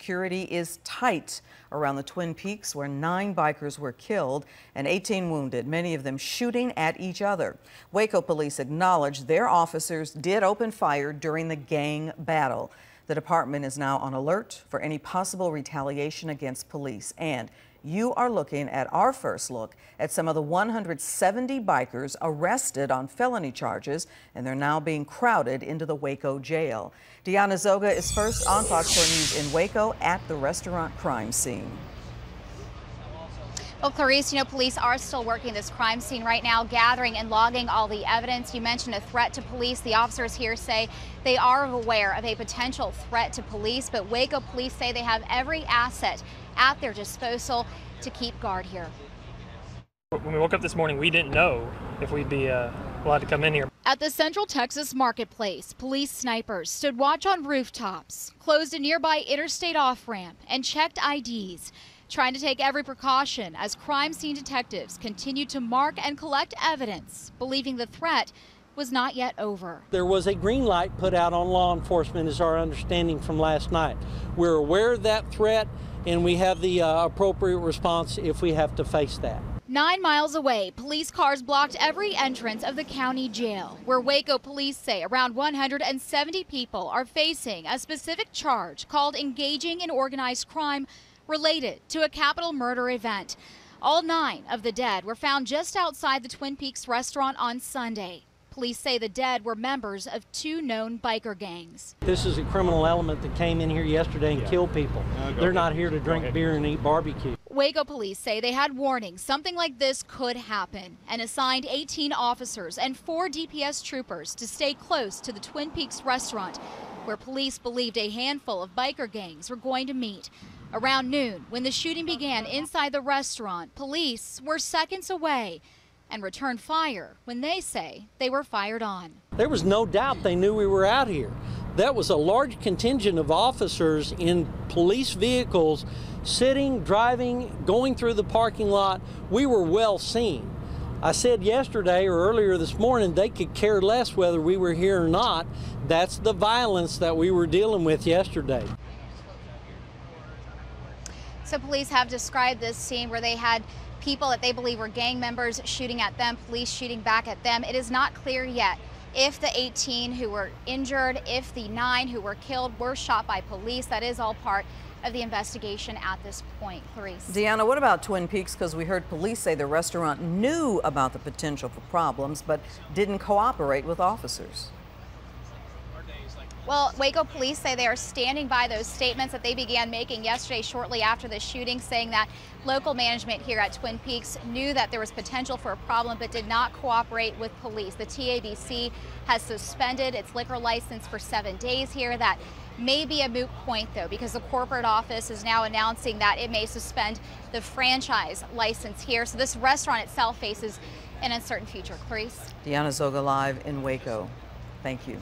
Security is tight around the Twin Peaks, where 9 bikers were killed and 18 wounded, many of them shooting at each other. Waco police acknowledged their officers did open fire during the gang battle. The department is now on alert for any possible retaliation against police. And you are looking at our first look at some of the 170 bikers arrested on felony charges, and they're now being crowded into the Waco jail. Deanna Zoga is first on Fox 4 News in Waco at the restaurant crime scene. Well, Clarice, police are still working this crime scene right now, gathering and logging all the evidence. You mentioned a threat to police. The officers here say they are aware of a potential threat to police, but Waco police say they have every asset at their disposal to keep guard here. When we woke up this morning, we didn't know if we'd be allowed to come in here. At the Central Texas Marketplace, police snipers stood watch on rooftops, closed a nearby interstate off-ramp, and checked IDs, trying to take every precaution as crime scene detectives continued to mark and collect evidence, believing the threat was not yet over. There was a green light put out on law enforcement, is our understanding from last night. We're aware of that threat, and we have the appropriate response if we have to face that. 9 miles away, police cars blocked every entrance of the county jail, where Waco police say around 170 people are facing a specific charge called engaging in organized crime related to a capital murder event. All 9 of the dead were found just outside the Twin Peaks restaurant on Sunday. Police say the dead were members of 2 known biker gangs. This is a criminal element that came in here yesterday and killed people. They're not here to drink beer and eat barbecue. Waco police say they had warnings something like this could happen and assigned 18 officers and 4 DPS troopers to stay close to the Twin Peaks restaurant, where police believed a handful of biker gangs were going to meet. Around noon, when the shooting began inside the restaurant, police were seconds away and returned fire when they say they were fired on. There was no doubt they knew we were out here. That was a large contingent of officers in police vehicles sitting, driving, going through the parking lot. We were well seen. I said yesterday or earlier this morning they could care less whether we were here or not. That's the violence that we were dealing with yesterday. So police have described this scene where they had people that they believe were gang members shooting at them, police shooting back at them. It is not clear yet if the 18 who were injured, if the 9 who were killed were shot by police. That is all part of the investigation at this point. Clarice. Deanna, what about Twin Peaks? Because we heard police say the restaurant knew about the potential for problems, but didn't cooperate with officers. Well, Waco police say they are standing by those statements that they began making yesterday shortly after the shooting, saying that local management here at Twin Peaks knew that there was potential for a problem but did not cooperate with police. The TABC has suspended its liquor license for 7 days here. That may be a moot point, though, because the corporate office is now announcing that it may suspend the franchise license here. So this restaurant itself faces an uncertain future. Clarice. Deanna Zoga live in Waco. Thank you.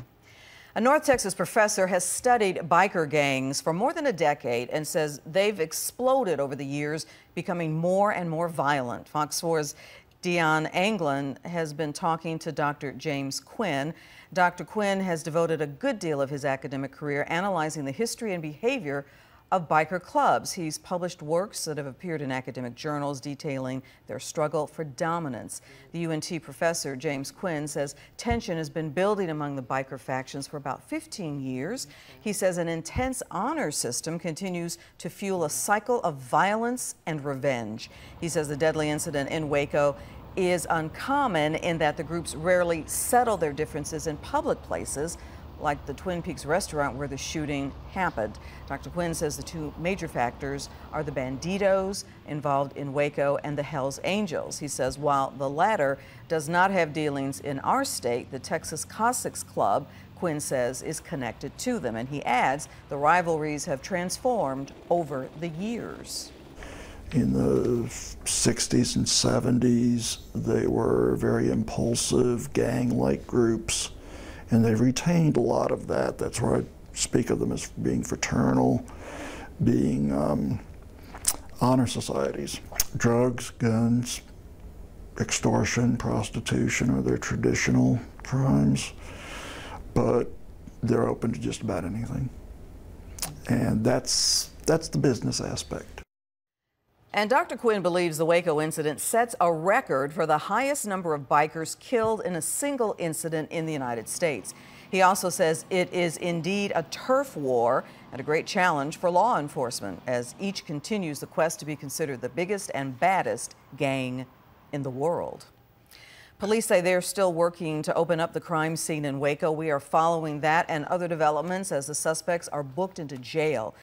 A North Texas professor has studied biker gangs for more than a decade and says they've exploded over the years, becoming more and more violent. Fox 4's Dion Anglin has been talking to Dr. James Quinn. Dr. Quinn has devoted a good deal of his academic career analyzing the history and behavior of biker clubs. He's published works that have appeared in academic journals detailing their struggle for dominance. The UNT professor, James Quinn, says tension has been building among the biker factions for about 15 years. He says an intense honor system continues to fuel a cycle of violence and revenge. He says the deadly incident in Waco is uncommon in that the groups rarely settle their differences in public places, like the Twin Peaks restaurant where the shooting happened. Dr. Quinn says the 2 major factors are the Bandidos involved in Waco and the Hells Angels. He says while the latter does not have dealings in our state, the Texas Cossacks Club, Quinn says, is connected to them. And he adds the rivalries have transformed over the years. In the 60s and 70s, they were very impulsive, gang-like groups. And they've retained a lot of that. That's why I speak of them as being fraternal, being honor societies. Drugs, guns, extortion, prostitution are their traditional crimes, but they're open to just about anything. And that's that's the business aspect. And Dr. Quinn believes the Waco incident sets a record for the highest number of bikers killed in a single incident in the United States. He also says it is indeed a turf war and a great challenge for law enforcement as each continues the quest to be considered the biggest and baddest gang in the world. Police say they're still working to open up the crime scene in Waco. We are following that and other developments as the suspects are booked into jail.